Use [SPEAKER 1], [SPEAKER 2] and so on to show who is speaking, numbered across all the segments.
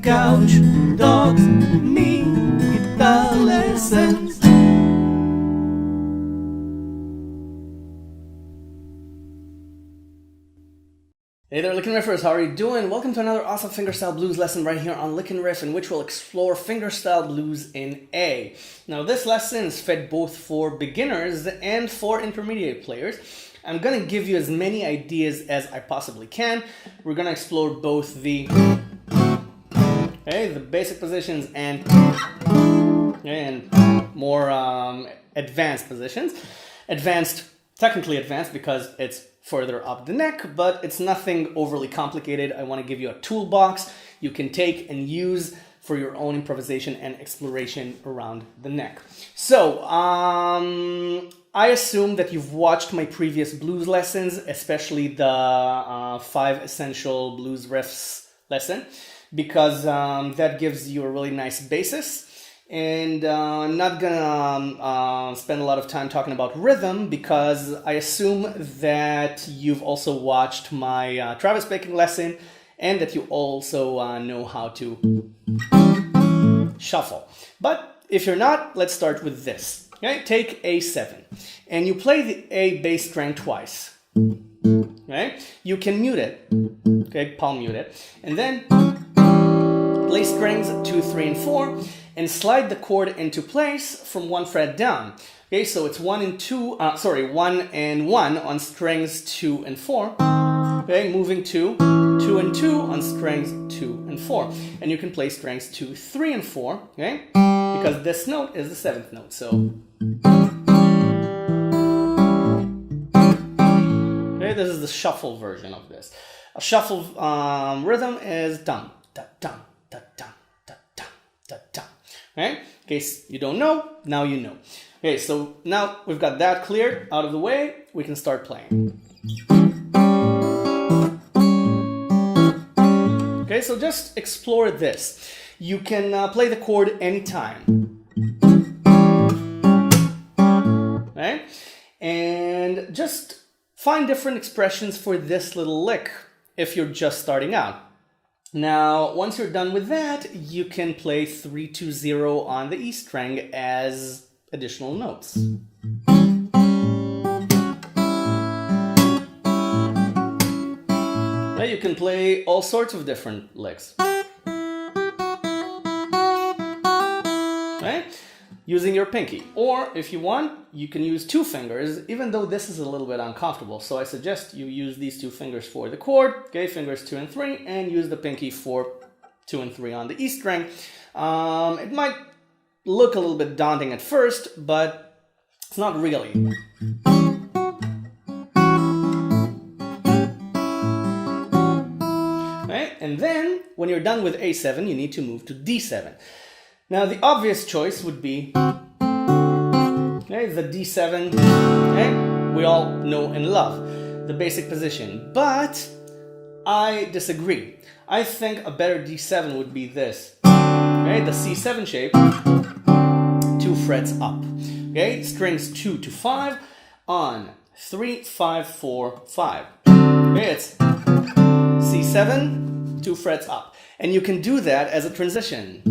[SPEAKER 1] couch, dogs, me, guitar lessons.
[SPEAKER 2] Hey there, LickNRiffers, how are you doing? Welcome to another awesome fingerstyle blues lesson right here on LickNRiff, in which we'll explore fingerstyle blues in A. Now, this lesson is fit both for beginners and for intermediate players. I'm going to give you as many ideas as I possibly can. We're going to explore both the basic positions and more advanced positions. Technically advanced because it's further up the neck, but it's nothing overly complicated. I want to give you a toolbox you can take and use for your own improvisation and exploration around the neck. So, I assume that you've watched my previous blues lessons, especially the 5 essential blues riffs lesson, because that gives you a really nice basis. And I'm not gonna spend a lot of time talking about rhythm, because I assume that you've also watched my Travis Baking lesson and that you also know how to shuffle. But if you're not, let's start with this. Okay, take A7 and you play the A bass string twice. Okay, you can mute it. Okay, palm mute it, and then play strings 2, 3, and 4, and slide the chord into place from 1 fret down. Okay, so it's 1 and 1 on strings 2 and 4. Okay, moving to 2 and 2 on strings 2 and 4. And you can play strings 2, 3, and 4, okay? Because this note is the 7th note, so. Okay, this is the shuffle version of this. A shuffle rhythm is dum, da, dum, da, dum, da, dum, da, dum. Okay? In case you don't know, now you know. Okay, so now we've got that cleared out of the way, we can start playing. Okay, so just explore this. You can play the chord anytime. Okay? And just find different expressions for this little lick if you're just starting out. Now, once you're done with that, you can play 3, 2, 0 on the E string as additional notes. Now you can play all sorts of different licks. Right? Using your pinky. Or if you want, you can use 2 fingers, even though this is a little bit uncomfortable. So I suggest you use these 2 fingers for the chord, okay, fingers 2 and 3, and use the pinky for 2 and 3 on the E string. It might look a little bit daunting at first, but it's not really. Right? And then, when you're done with A7, you need to move to D7. Now, the obvious choice would be the D7, okay, we all know and love, the basic position. But I disagree. I think a better D7 would be this, okay, the C7 shape, 2 frets up, okay, strings 2 to 5 on 3, 5, 4, 5. Okay, it's C7, 2 frets up. And you can do that as a transition.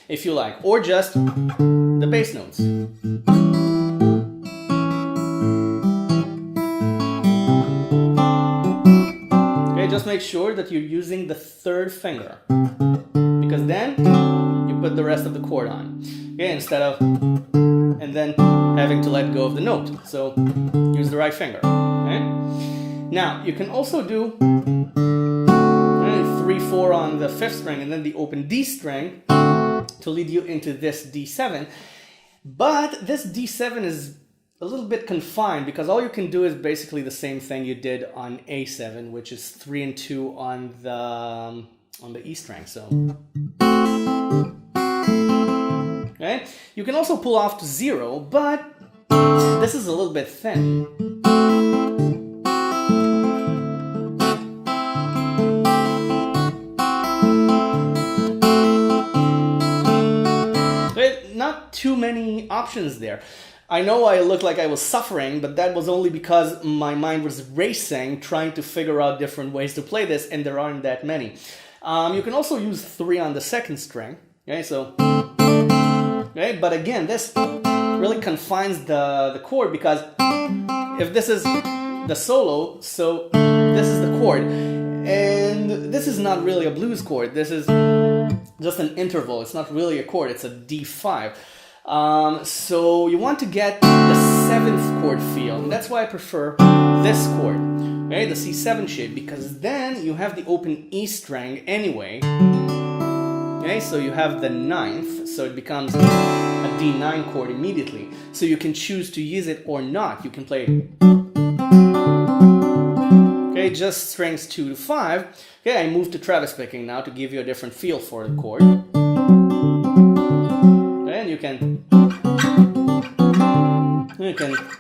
[SPEAKER 2] If you like, or just the bass notes. Okay, just make sure that you're using the 3rd finger, because then you put the rest of the chord on. Okay, instead of and then having to let go of the note. So use the right finger. Okay? Now you can also do 3, 4 on the 5th string and then the open D string to lead you into this D7, but this D7 is a little bit confined because all you can do is basically the same thing you did on A7, which is 3 and 2 on the E string. So, okay, you can also pull off to 0, but this is a little bit thin. Not too many options there. I know I looked like I was suffering, but that was only because my mind was racing, trying to figure out different ways to play this, and there aren't that many. You can also use 3 on the second string. Okay, so, okay, but again, this really confines the chord, because if this is the solo, so this is the chord, and this is not really a blues chord. This is just an interval. It's not really a chord. It's a D5. So you want to get the 7th chord feel, and that's why I prefer this chord, okay, the C7 shape, because then you have the open E string anyway. Okay, so you have the 9th, so it becomes a D9 chord immediately. So you can choose to use it or not. You can play, okay, just strings 2 to 5. Okay, I moved to Travis picking now to give you a different feel for the chord. And you can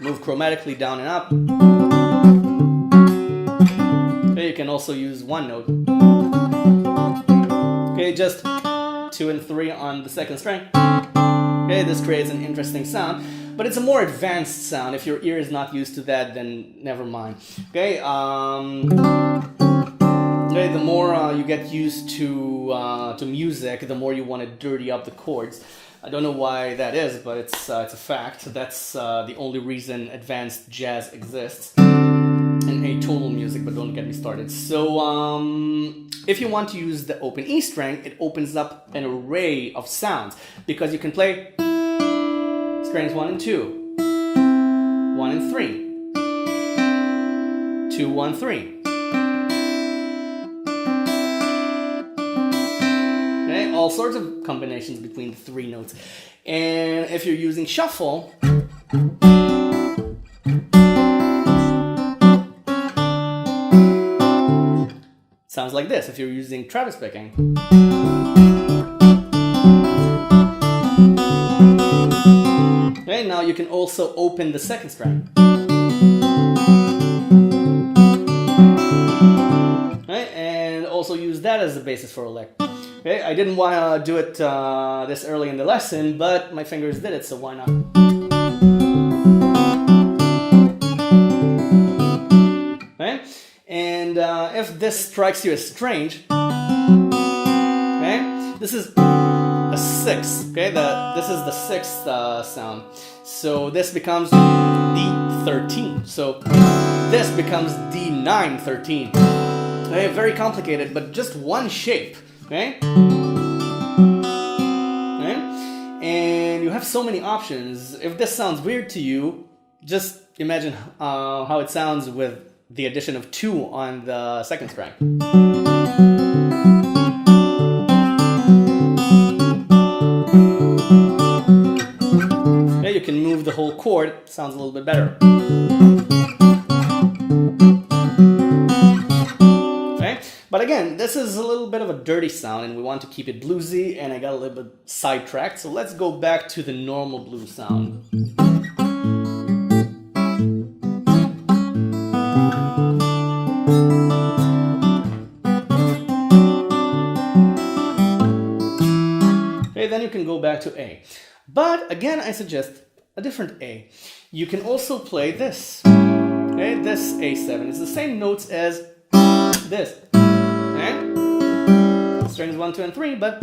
[SPEAKER 2] move chromatically down and up. Okay, you can also use one note. Okay, just 2 and 3 on the second string. Okay, this creates an interesting sound, but it's a more advanced sound. If your ear is not used to that, then never mind. Okay, okay, the more you get used to music, the more you want to dirty up the chords. I don't know why that is, but it's a fact. That's the only reason advanced jazz exists and atonal music, but don't get me started. So if you want to use the open E string, it opens up an array of sounds, because you can play strings 1 and 2, 1 and 3, 2, 1, 3. All sorts of combinations between the 3 notes. And if you're using shuffle, sounds like this. If you're using Travis picking, okay, now you can also open the second string. Okay, and also use that as the basis for a lick. Okay, I didn't want to do it this early in the lesson, but my fingers did it, so why not? Okay, and if this strikes you as strange, okay, this is a 6. Okay, this is the 6th sound, so this becomes D13. So this becomes D9 13. Okay, very complicated, but just one shape. Okay? Okay? And you have so many options. If this sounds weird to you, just imagine how it sounds with the addition of 2 on the second string. Okay, you can move the whole chord. It sounds a little bit better. But again, this is a little bit of a dirty sound, and we want to keep it bluesy, and I got a little bit sidetracked, so let's go back to the normal blues sound. Okay, then you can go back to A. But again, I suggest a different A. You can also play this. Okay, this A7. It's the same notes as this. Strings 1, 2, and 3, but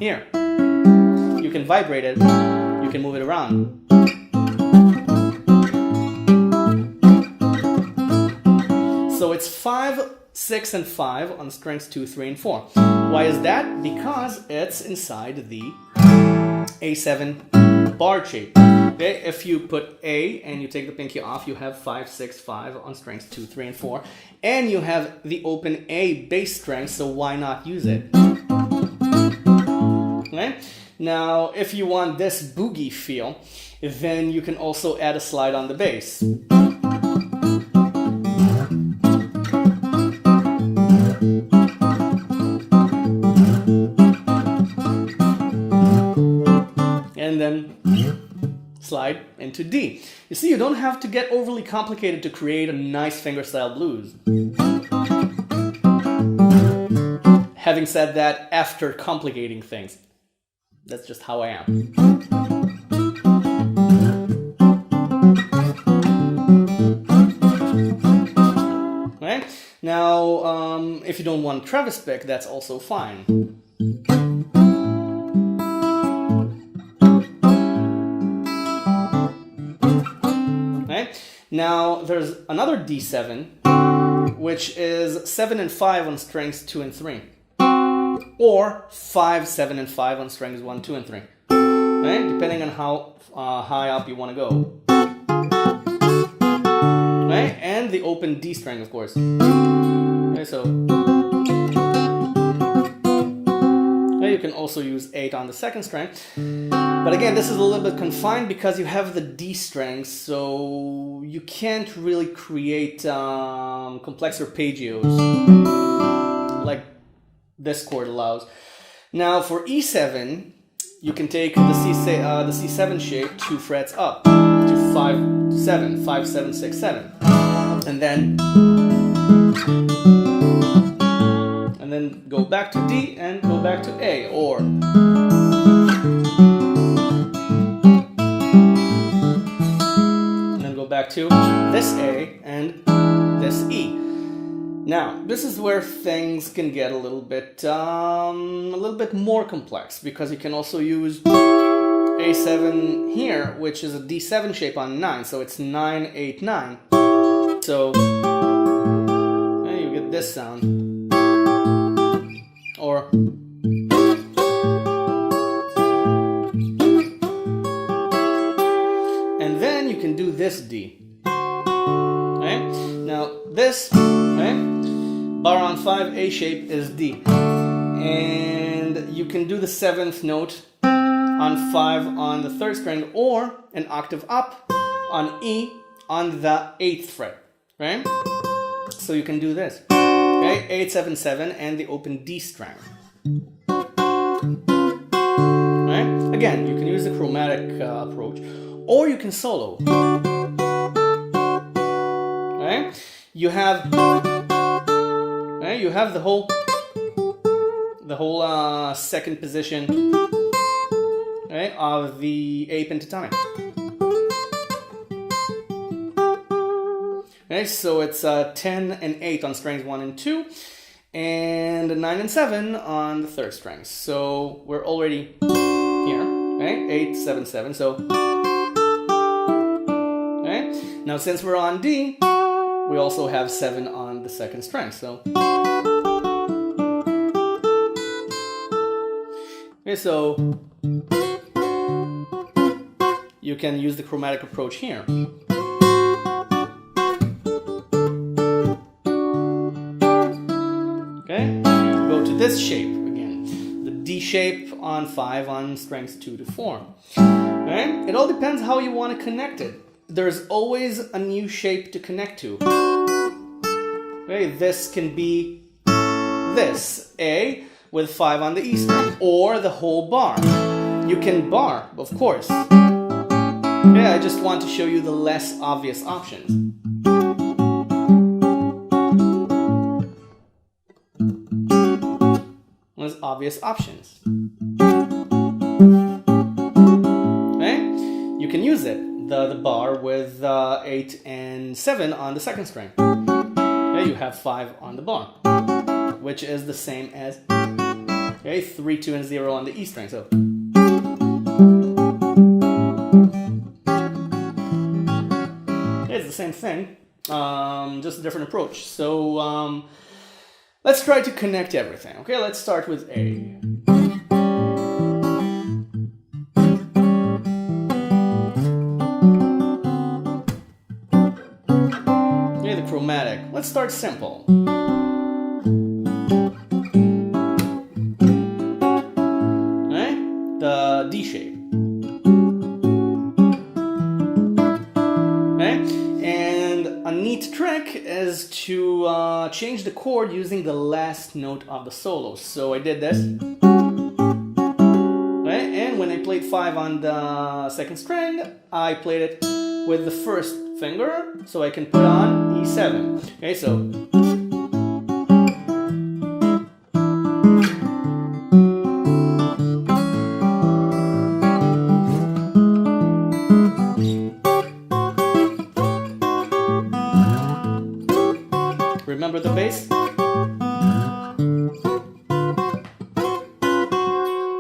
[SPEAKER 2] here. You can vibrate it, you can move it around. So it's 5, 6, and 5 on strings 2, 3, and 4. Why is that? Because it's inside the A7 bar shape. Okay, if you put A and you take the pinky off, you have 5, 6, 5 on strings 2, 3, and 4. And you have the open A bass string, so why not use it? Okay? Now, if you want this boogie feel, then you can also add a slide on the bass. And then slide into D. You see, you don't have to get overly complicated to create a nice fingerstyle blues. Having said that, after complicating things, that's just how I am. Now, if you don't want Travis pick, that's also fine. Right? Now, there's another D7, which is 7 and 5 on strings 2 and 3. Or 5, 7, and 5 on strings 1, 2, and 3. Right? Depending on how high up you want to go. Right? And the open D string, of course. Okay, so you can also use 8 on the second string. But again, this is a little bit confined because you have the D string, so you can't really create complex arpeggios like this chord allows. Now for E7, you can take the C7 shape 2 frets up to 5, 7, 5, 7, 6, 7. And then go back to D and go back to A, or and then go back to this A and this E. Now, this is where things can get a little bit more complex, because you can also use A7 here, which is a D7 shape on 9, so it's 9, 8, 9. So you get this sound, or and then you can do this D. Okay? Now this bar on 5 A shape is D, and you can do the 7th note on 5 on the 3rd string, or an octave up on E on the 8th fret, right? So you can do this, okay? 8, 7, 7, and the open D string. Right? Again, you can use the chromatic approach, or you can solo. Right? You have the whole second position, right, of the A pentatonic. Right, so it's 10 and 8 on strings 1 and 2, and 9 and 7 on the 3rd string. So we're already here, right? 8, 7, 7. So, right? Now since we're on D, we also have 7 on the 2nd string. So, okay, so you can use the chromatic approach here. Okay, go to this shape again, the D shape on 5 on strings 2 to 4. Okay, it all depends how you want to connect it. There's always a new shape to connect to. Okay, this can be this A with 5 on the E string, or the whole bar. You can bar, of course. Okay, I just want to show you the less obvious options. Obvious options. Okay? You can use it, the bar with 8 and 7 on the 2nd string. Okay, you have 5 on the bar, which is the same as 3, 2, and 0 on the E string. So it's the same thing, just a different approach. So let's try to connect everything. Okay, let's start with A. Okay, the chromatic. Let's start simple. Okay, the D shape. Okay, and a neat trick is to change the chord using the last note of the solo. So I did this. Okay, and when I played 5 on the 2nd string, I played it with the 1st finger, so I can put on E7. Okay, so Remember the bass?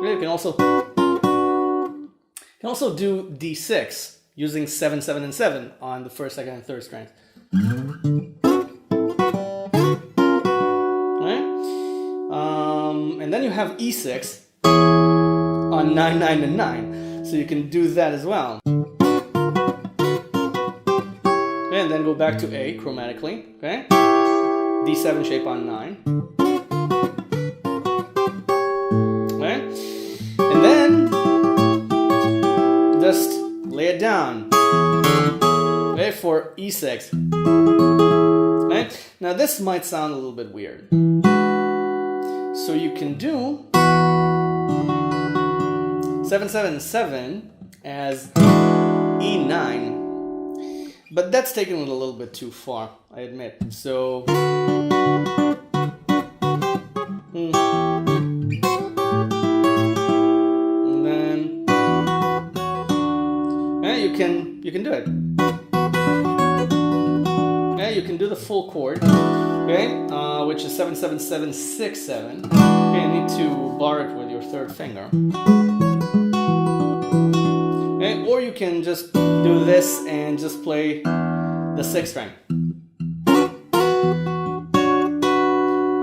[SPEAKER 2] You can also do D6 using 7, 7, and 7 on the first, second, and third strings. Right? And then you have E6 on 9, 9, and 9. So you can do that as well. And then go back to A chromatically. Okay? D7 shape on 9. Okay? And then just lay it down. Okay, for E6. Okay? Now this might sound a little bit weird. So you can do 7, 7, 7 as E9. But that's taking it a little bit too far, I admit. So and then yeah, you can do it. Yeah, you can do the full chord, okay, which is 7, 7, 7, 6, 7. Okay, you need to bar it with your third finger. Okay, or you can just do this and just play the 6th string.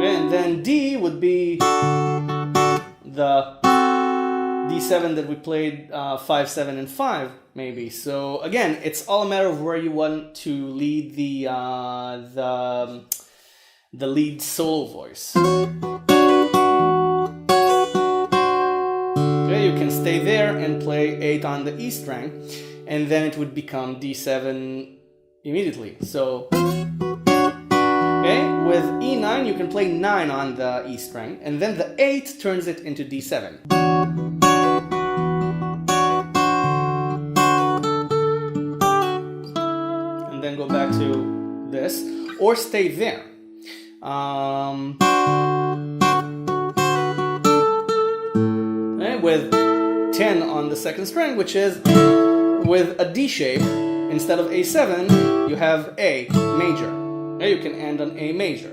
[SPEAKER 2] And then D would be the D7 that we played 5, 7, and 5 maybe. So again, it's all a matter of where you want to lead the lead solo voice. Okay, you can stay there and play 8 on the E string, and then it would become D7 immediately. So okay, with E9 you can play 9 on the E string, and then the 8 turns it into D7. And then go back to this, or stay there. Okay, with 10 on the 2nd string, which is with a D shape. Instead of A7, you have A major. Okay, you can end on A major.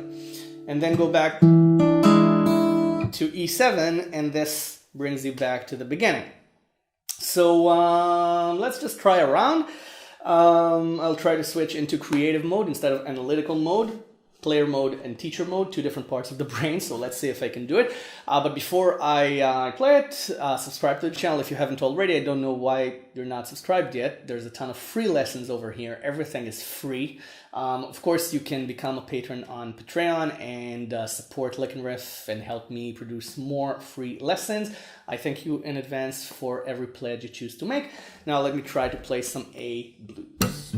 [SPEAKER 2] And then go back to E7, and this brings you back to the beginning. So let's just try a round. I'll try to switch into creative mode instead of analytical mode. Player mode and teacher mode, 2 different parts of the brain, so let's see if I can do it. But before I play it, subscribe to the channel if you haven't already. I don't know why you're not subscribed yet. There's a ton of free lessons over here. Everything is free. Of course, you can become a patron on Patreon and support LickNRiff and help me produce more free lessons. I thank you in advance for every pledge you choose to make. Now let me try to play some A blues.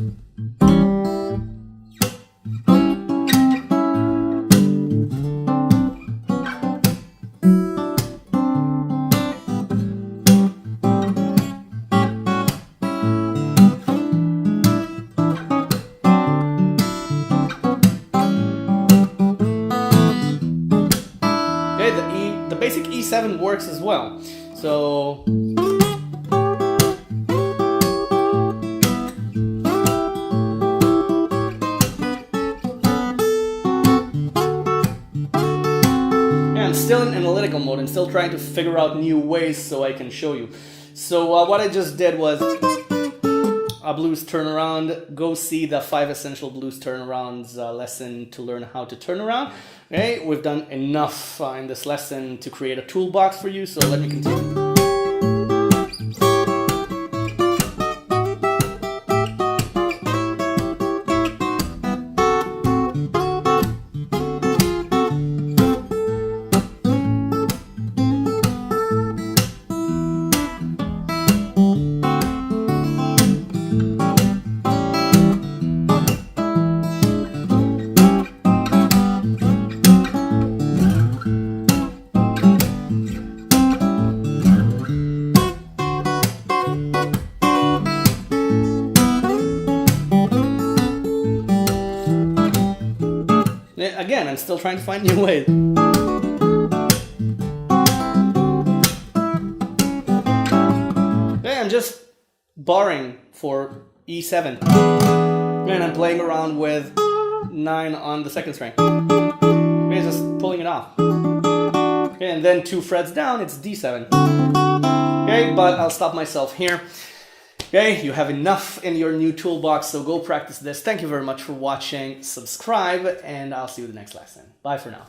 [SPEAKER 2] The basic E7 works as well. So yeah, I'm still in analytical mode. I'm still trying to figure out new ways so I can show you. So what I just did was a blues turnaround. Go see the 5 essential blues turnarounds lesson to learn how to turn around. Okay, we've done enough in this lesson to create a toolbox for you, so let me continue. Again, I'm still trying to find new ways. Okay, I'm just barring for E7. And I'm playing around with 9 on the second string. Okay, just pulling it off. Okay, and then 2 frets down, it's D7. Okay, but I'll stop myself here. Okay, you have enough in your new toolbox, so go practice this. Thank you very much for watching. Subscribe, and I'll see you in the next lesson. Bye for now.